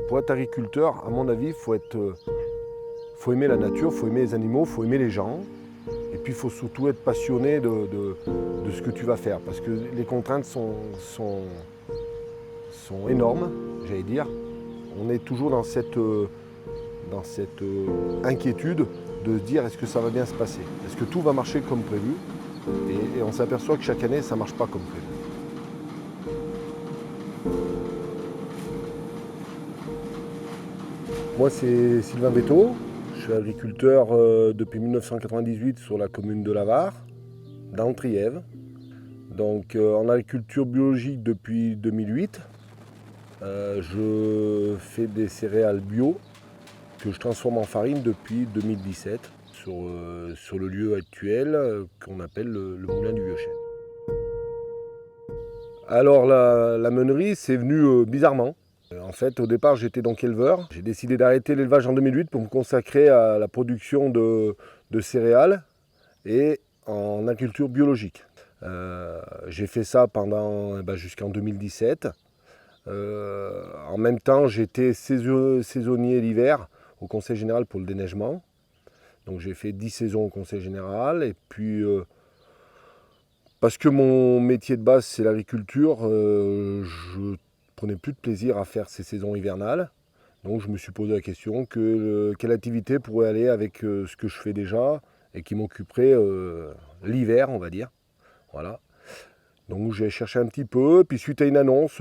Pour être agriculteur, à mon avis, faut aimer la nature, faut aimer les animaux, faut aimer les gens. Et puis il faut surtout être passionné de ce que tu vas faire. Parce que les contraintes sont énormes, j'allais dire. On est toujours dans cette inquiétude de se dire est-ce que ça va bien se passer? Est-ce que tout va marcher comme prévu? Et on s'aperçoit que chaque année, ça ne marche pas comme prévu. Moi, c'est Sylvain Béthaud. Je suis agriculteur depuis 1998 sur la commune de Lavar, dans Trièves. Donc en agriculture biologique depuis 2008. Je fais des céréales bio que je transforme en farine depuis 2017 sur le lieu actuel qu'on appelle le Moulin du Vieux-Chêne. Alors la meunerie, c'est venu bizarrement. En fait, au départ, j'étais donc éleveur. J'ai décidé d'arrêter l'élevage en 2008 pour me consacrer à la production de céréales et en agriculture biologique. J'ai fait ça jusqu'en 2017. En même temps, j'étais saisonnier l'hiver au Conseil général pour le déneigement. Donc j'ai fait 10 saisons au Conseil général. Et puis, parce que mon métier de base, c'est l'agriculture, je prenais plus de plaisir à faire ces saisons hivernales. Donc je me suis posé la question quelle activité pourrait aller avec ce que je fais déjà et qui m'occuperait l'hiver, on va dire. Voilà. Donc j'ai cherché un petit peu, puis suite à une annonce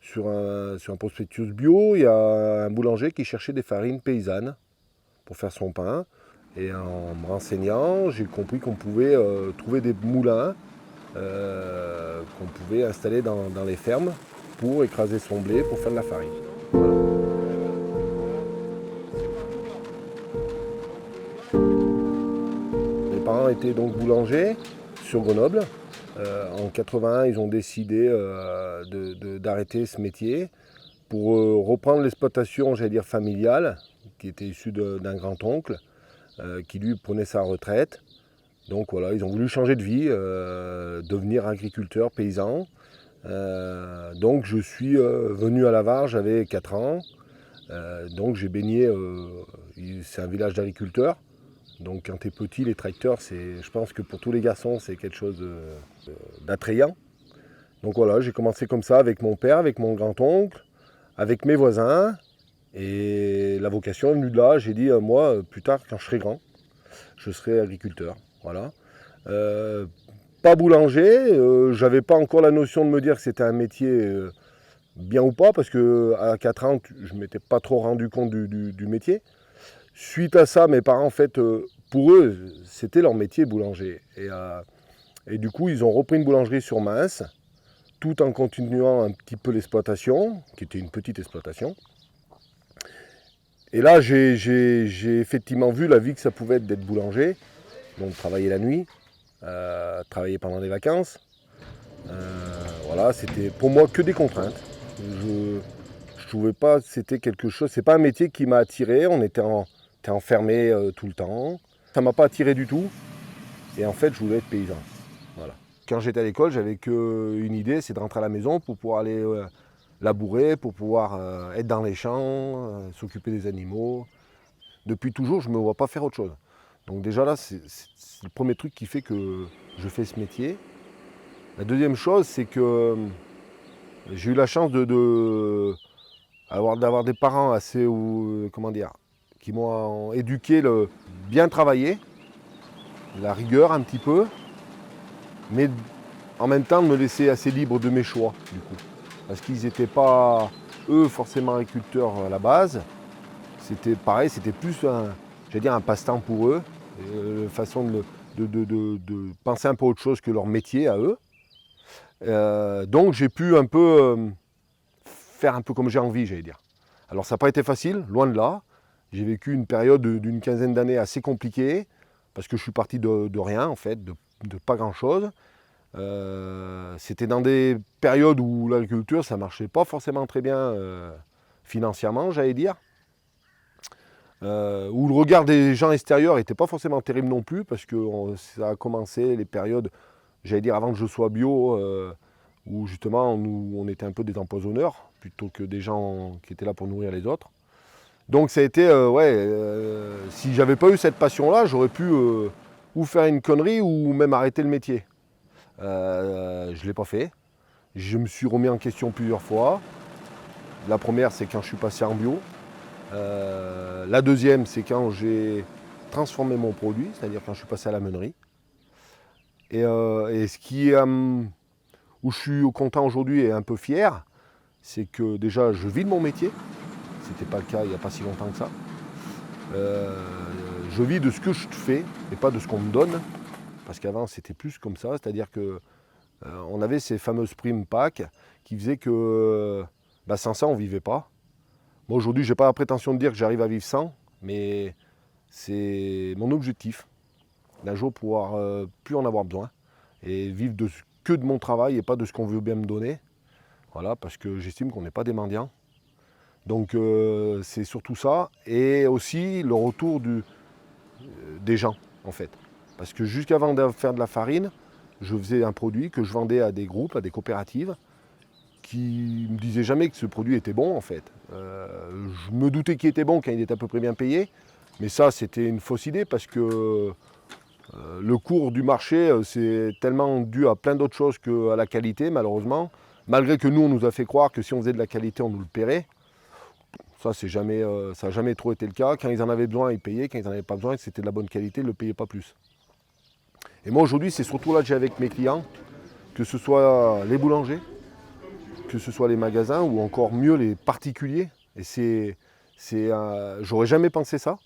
sur un prospectus bio, il y a un boulanger qui cherchait des farines paysannes pour faire son pain. Et en me renseignant, j'ai compris qu'on pouvait trouver des moulins qu'on pouvait installer dans les fermes pour écraser son blé pour faire de la farine. Voilà. Mes parents étaient donc boulangers sur Grenoble. En 81, ils ont décidé d'arrêter ce métier pour reprendre l'exploitation, j'allais dire familiale, qui était issue d'un grand-oncle, qui lui prenait sa retraite. Donc voilà, ils ont voulu changer de vie, devenir agriculteur, paysan. Donc je suis venu à Lavar, j'avais 4 ans. Donc j'ai baigné, c'est un village d'agriculteurs. Donc quand tu es petit, les tracteurs, je pense que pour tous les garçons, c'est quelque chose d'attrayant. Donc voilà, j'ai commencé comme ça avec mon père, avec mon grand-oncle, avec mes voisins. Et la vocation est venue de là. J'ai dit, moi, plus tard, quand je serai grand, je serai agriculteur. Voilà. Pas boulanger, j'avais pas encore la notion de me dire que c'était un métier bien ou pas, parce qu'à 4 ans, je ne m'étais pas trop rendu compte du métier. Suite à ça, mes parents, en fait, pour eux, c'était leur métier boulanger. Et du coup, ils ont repris une boulangerie sur Mince, tout en continuant un petit peu l'exploitation, qui était une petite exploitation. Et là, j'ai effectivement vu la vie que ça pouvait être d'être boulanger, donc travailler la nuit, travailler pendant les vacances. Voilà, c'était pour moi que des contraintes. Je trouvais pas, c'était quelque chose, c'est pas un métier qui m'a attiré, t'es enfermé tout le temps. Ça m'a pas attiré du tout. Et en fait, je voulais être paysan. Voilà. Quand j'étais à l'école, j'avais qu'une idée, c'est de rentrer à la maison pour pouvoir aller labourer, pour pouvoir être dans les champs, s'occuper des animaux. Depuis toujours, je ne me vois pas faire autre chose. Donc déjà là, c'est le premier truc qui fait que je fais ce métier. La deuxième chose, c'est que j'ai eu la chance d'avoir des parents assez, comment dire, qui m'ont éduqué bien travailler, la rigueur un petit peu, mais en même temps de me laisser assez libre de mes choix, du coup. Parce qu'ils n'étaient pas, eux, forcément agriculteurs à la base. C'était pareil, c'était plus un passe-temps pour eux, une façon de penser un peu autre chose que leur métier à eux. Donc j'ai pu un peu faire un peu comme j'ai envie, j'allais dire. Alors ça n'a pas été facile, loin de là. J'ai vécu une période d'une quinzaine d'années assez compliquée, parce que je suis parti de rien en fait, de pas grand-chose. C'était dans des périodes où l'agriculture, ça ne marchait pas forcément très bien financièrement, j'allais dire. Où le regard des gens extérieurs n'était pas forcément terrible non plus, parce que ça a commencé les périodes, j'allais dire avant que je sois bio, où justement nous, on était un peu des empoisonneurs, plutôt que des gens qui étaient là pour nourrir les autres. Donc ça a été, si j'avais pas eu cette passion-là, j'aurais pu ou faire une connerie ou même arrêter le métier. Je ne l'ai pas fait. Je me suis remis en question plusieurs fois. La première, c'est quand je suis passé en bio. La deuxième, c'est quand j'ai transformé mon produit, c'est-à-dire quand je suis passé à la meunerie. Et ce qui est, où je suis content aujourd'hui et un peu fier, c'est que déjà je vis de mon métier. C'était pas le cas il n'y a pas si longtemps que ça. Je vis de ce que je fais et pas de ce qu'on me donne. Parce qu'avant c'était plus comme ça, c'est-à-dire que on avait ces fameuses primes Pâques qui faisaient que sans ça on ne vivait pas. Moi aujourd'hui je n'ai pas la prétention de dire que j'arrive à vivre sans, mais c'est mon objectif d'un jour pouvoir plus en avoir besoin et vivre que de mon travail et pas de ce qu'on veut bien me donner. Voilà, parce que j'estime qu'on n'est pas des mendiants. Donc c'est surtout ça et aussi le retour des gens en fait. Parce que jusqu'avant de faire de la farine, je faisais un produit que je vendais à des groupes, à des coopératives, qui ne me disaient jamais que ce produit était bon en fait. Je me doutais qu'il était bon quand il était à peu près bien payé, mais ça c'était une fausse idée parce que le cours du marché c'est tellement dû à plein d'autres choses qu'à la qualité malheureusement. Malgré que nous on nous a fait croire que si on faisait de la qualité on nous le paierait. Ça, ça n'a jamais trop été le cas. Quand ils en avaient besoin, ils payaient. Quand ils n'en avaient pas besoin, c'était de la bonne qualité, ils ne le payaient pas plus. Et moi, aujourd'hui, c'est surtout là que j'ai avec mes clients, que ce soit les boulangers, que ce soit les magasins, ou encore mieux, les particuliers. Et j'aurais jamais pensé ça.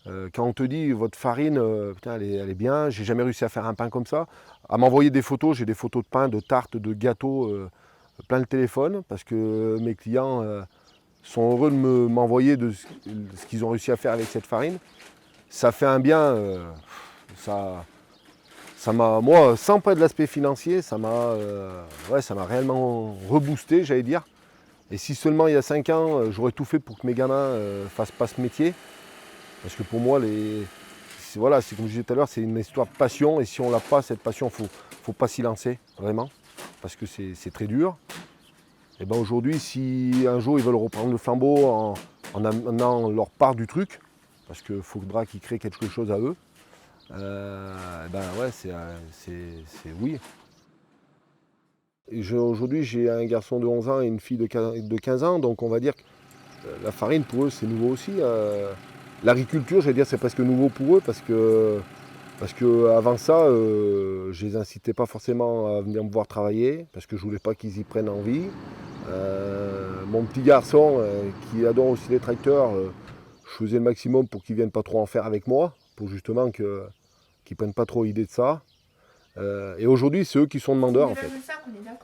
Quand on te dit, votre farine, putain, elle est bien, j'ai jamais réussi à faire un pain comme ça. À m'envoyer des photos, j'ai des photos de pain, de tartes, de gâteaux, plein le téléphone, parce que mes clients sont heureux de m'envoyer de ce qu'ils ont réussi à faire avec cette farine. Ça fait un bien, ça m'a, moi, sans pas de l'aspect financier, ça m'a réellement reboosté, j'allais dire. Et si seulement il y a 5 ans, j'aurais tout fait pour que mes gamins fassent pas ce métier, parce que pour moi, c'est comme je disais tout à l'heure, c'est une histoire de passion, et si on n'a pas cette passion, faut pas s'y lancer, vraiment, parce que c'est très dur. Et ben aujourd'hui, si un jour ils veulent reprendre le flambeau en amenant leur part du truc, parce qu'il faudra qu'ils créent quelque chose à eux, c'est oui. Aujourd'hui, j'ai un garçon de 11 ans et une fille de 15 ans, donc on va dire que la farine pour eux c'est nouveau aussi. L'agriculture, j'allais dire, c'est presque nouveau pour eux parce que avant ça, je les incitais pas forcément à venir me voir travailler parce que je voulais pas qu'ils y prennent envie. Mon petit garçon qui adore aussi les tracteurs, je faisais le maximum pour qu'ils ne viennent pas trop en faire avec moi, pour justement qu'ils ne prennent pas trop idée de ça. Et aujourd'hui, c'est eux qui sont demandeurs en fait.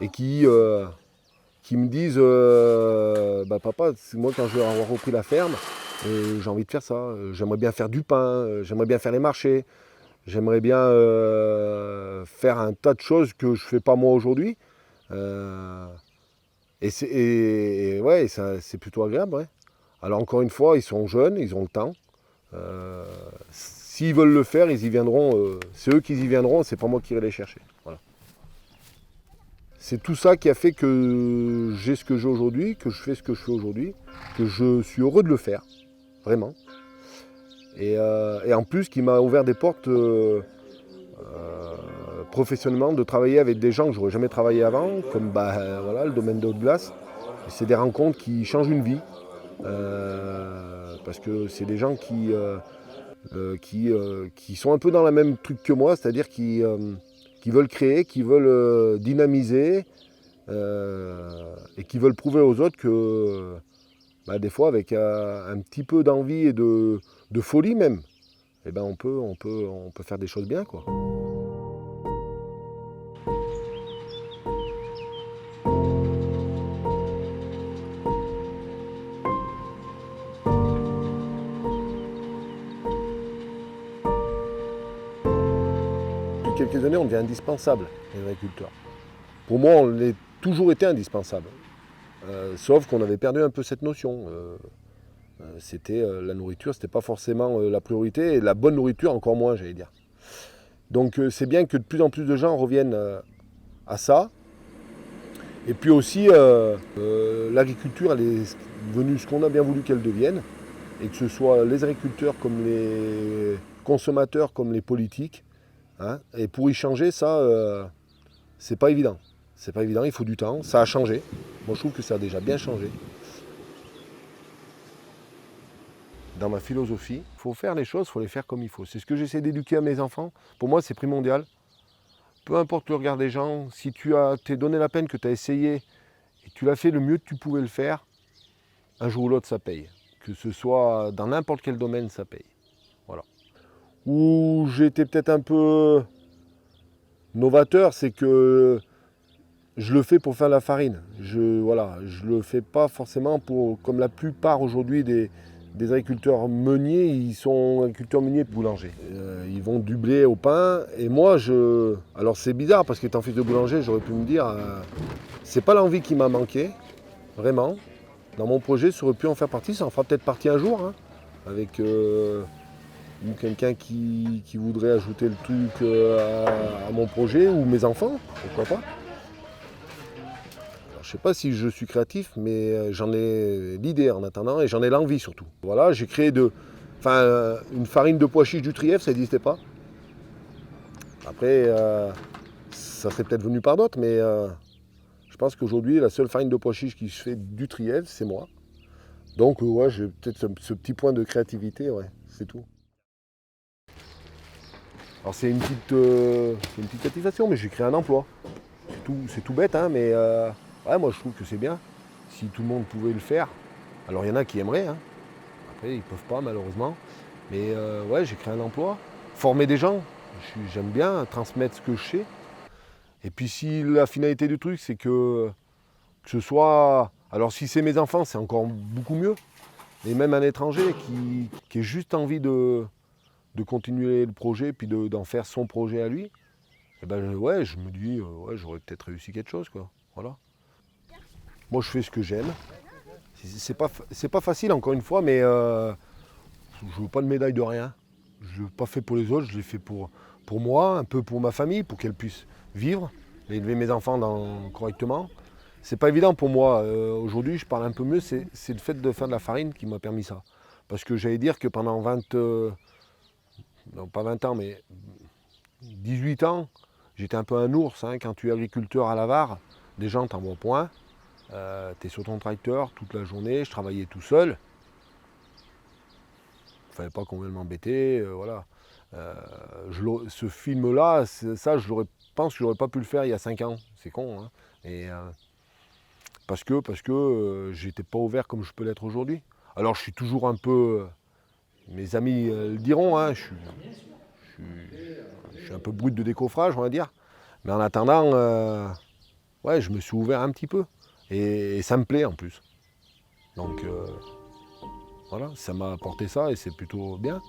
Et qui me disent papa, moi quand je vais avoir repris la ferme, j'ai envie de faire ça. J'aimerais bien faire du pain, j'aimerais bien faire les marchés, j'aimerais bien faire un tas de choses que je ne fais pas moi aujourd'hui. Et c'est plutôt agréable. Ouais. Alors encore une fois, ils sont jeunes, ils ont le temps. S'ils veulent le faire, ils y viendront. C'est eux qui y viendront, c'est pas moi qui irai les chercher. Voilà. C'est tout ça qui a fait que j'ai ce que j'ai aujourd'hui, que je fais ce que je fais aujourd'hui, que je suis heureux de le faire, vraiment. Et en plus, qui m'a ouvert des portes professionnellement, de travailler avec des gens que j'aurais jamais travaillé avant, comme le domaine de haute glace. C'est des rencontres qui changent une vie, parce que c'est des gens qui sont un peu dans le même truc que moi, c'est-à-dire qui veulent créer, qui veulent dynamiser et qui veulent prouver aux autres que des fois avec un petit peu d'envie et de folie même, on peut faire des choses bien, quoi. Depuis quelques années, on devient indispensable, les agriculteurs. Pour moi, on a toujours été indispensable. Sauf qu'on avait perdu un peu cette notion. La nourriture, c'était pas forcément la priorité, et la bonne nourriture encore moins, j'allais dire. Donc c'est bien que de plus en plus de gens reviennent à ça, Et puis aussi, l'agriculture, elle est devenue ce qu'on a bien voulu qu'elle devienne, et que ce soit les agriculteurs comme les consommateurs, comme les politiques. Hein. Et pour y changer, ça, c'est pas évident. C'est pas évident, il faut du temps. Ça a changé. Moi, je trouve que ça a déjà bien changé. Dans ma philosophie, il faut faire les choses, il faut les faire comme il faut. C'est ce que j'essaie d'éduquer à mes enfants. Pour moi, c'est primordial. Peu importe le regard des gens, si t'es donné la peine, que tu as essayé et tu l'as fait le mieux que tu pouvais le faire, un jour ou l'autre, ça paye. Que ce soit dans n'importe quel domaine, ça paye. Voilà. Où j'ai été peut-être un peu novateur, c'est que je le fais pour faire la farine. Voilà, je le fais pas forcément pour, comme la plupart aujourd'hui des agriculteurs meuniers, ils sont agriculteurs meuniers boulangers. Ils vont du blé au pain. Et moi, alors c'est bizarre parce qu'étant fils de boulanger, j'aurais pu me dire, c'est pas l'envie qui m'a manqué, vraiment. Dans mon projet, ça aurait pu en faire partie, ça en fera peut-être partie un jour, hein, avec ou quelqu'un qui voudrait ajouter le truc à mon projet, ou mes enfants, pourquoi pas. Alors, je sais pas si je suis créatif, mais j'en ai l'idée en attendant, et j'en ai l'envie surtout. Voilà, j'ai créé une farine de pois chiches du Trièvre, ça n'existait pas. Après, ça serait peut-être venu par d'autres, mais je pense qu'aujourd'hui, la seule farine de pois chiches qui se fait du Trièvre, c'est moi. Donc, ouais, j'ai peut-être ce petit point de créativité, ouais, c'est tout. Alors, c'est une petite satisfaction, mais j'ai créé un emploi. C'est tout bête, hein, mais ouais, moi, je trouve que c'est bien. Si tout le monde pouvait le faire, alors il y en a qui aimeraient, hein. Après, ils ne peuvent pas, malheureusement. Mais ouais, j'ai créé un emploi. Former des gens, j'aime bien transmettre ce que je sais. Et puis, si la finalité du truc, c'est que ce soit. Alors, si c'est mes enfants, c'est encore beaucoup mieux. Et même un étranger qui ait juste envie de continuer le projet, puis d'en faire son projet à lui, et ben ouais, je me dis, ouais, j'aurais peut-être réussi quelque chose, quoi. Voilà. Moi, je fais ce que j'aime. C'est pas facile, encore une fois, mais je veux pas de médaille de rien. Je l'ai pas fait pour les autres, je l'ai fait pour moi, un peu pour ma famille, pour qu'elle puisse vivre, et élever mes enfants correctement. C'est pas évident pour moi. Aujourd'hui, je parle un peu mieux, c'est le fait de faire de la farine qui m'a permis ça. Parce que j'allais dire que pendant 20, non pas 20 ans, mais 18 ans, j'étais un peu un ours. Hein. Quand tu es agriculteur à Lavar, des gens t'envoient au point. Tu es sur ton tracteur toute la journée, je travaillais tout seul. Il ne fallait pas qu'on vienne m'embêter. Voilà. Ce film-là, ça, pense que je n'aurais pas pu le faire il y a 5 ans. C'est con. Hein. Et, parce que j'étais pas ouvert comme je peux l'être aujourd'hui. Alors je suis toujours un peu. Mes amis le diront, hein, je suis un peu brut de décoffrage, on va dire. Mais en attendant, ouais, je me suis ouvert un petit peu. Et ça me plaît en plus. Donc voilà, ça m'a apporté ça et c'est plutôt bien.